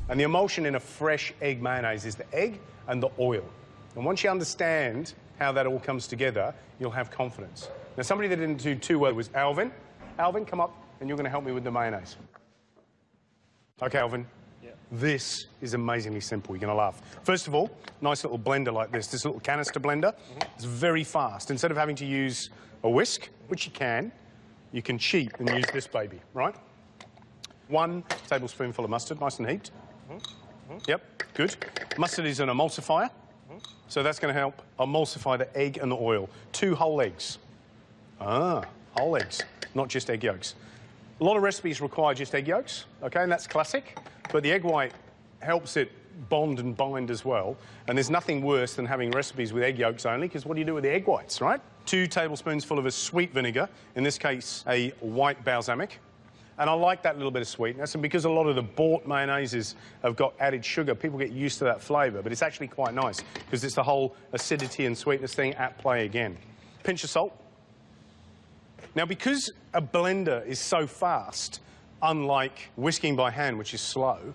And the emulsion in a fresh egg mayonnaise is the egg and the oil. And once you understand how that all comes together, you'll have confidence. Now, somebody that didn't do too well was Alvin. Alvin, come up, and you're going to help me with the mayonnaise. OK, Alvin. Yeah. This is amazingly simple. You're going to laugh. First of all, nice little blender like this little canister blender. It's very fast. Instead of having to use a whisk, which you can cheat and use this baby, right? 1 tablespoonful of mustard, nice and heaped. Yep, good. Mustard is an emulsifier, so that's going to help emulsify the egg and the oil. 2 whole eggs. Ah, whole eggs, not just egg yolks. A lot of recipes require just egg yolks, OK, and that's classic, but the egg white helps it bond and bind as well, and there's nothing worse than having recipes with egg yolks only, because what do you do with the egg whites, right? 2 tablespoons full of a sweet vinegar, in this case a white balsamic. And I like that little bit of sweetness, and because a lot of the bought mayonnaises have got added sugar, people get used to that flavour, but it's actually quite nice, because it's the whole acidity and sweetness thing at play again. Pinch of salt. Now, because a blender is so fast, unlike whisking by hand, which is slow,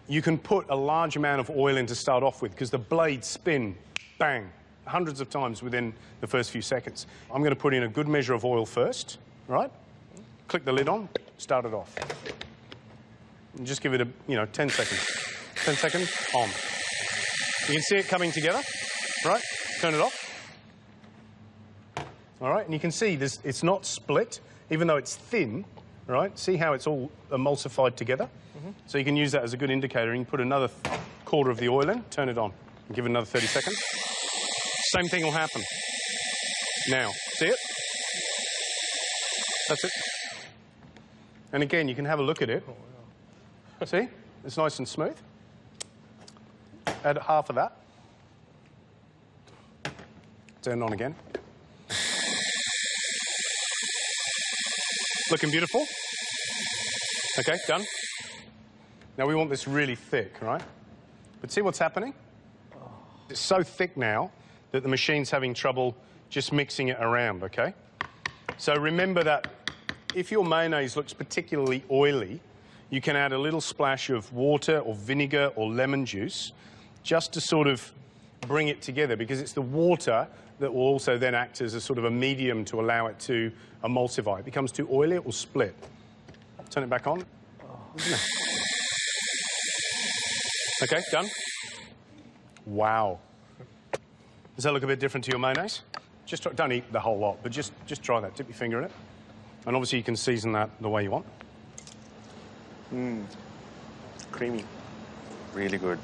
you can put a large amount of oil in to start off with, because the blades spin, bang, hundreds of times within the first few seconds. I'm going to put in a good measure of oil first, right? Click the lid on, start it off. And just give it a, 10 seconds. 10 seconds, on. You can see it coming together, right? Turn it off. All right, and you can see this, it's not split, even though it's thin, right? See how it's all emulsified together? So you can use that as a good indicator. You can put another quarter of the oil in, turn it on, and give it another 30 seconds. Same thing will happen. Now, see it? That's it. And again, you can have a look at it. See? It's nice and smooth. Add half of that. Turn it on again. Looking beautiful. OK, done. Now, we want this really thick, right? But see what's happening? It's so thick now that the machine's having trouble just mixing it around, OK? So remember that if your mayonnaise looks particularly oily, you can add a little splash of water or vinegar or lemon juice just to sort of bring it together, because it's the water that will also then act as a sort of a medium to allow it to emulsify. If it becomes too oily, it will split. Turn it back on. Isn't it? OK, done. Wow. Does that look a bit different to your mayonnaise? Just try, don't eat the whole lot, but just try that. Dip your finger in it. And obviously you can season that the way you want. Creamy. Really good.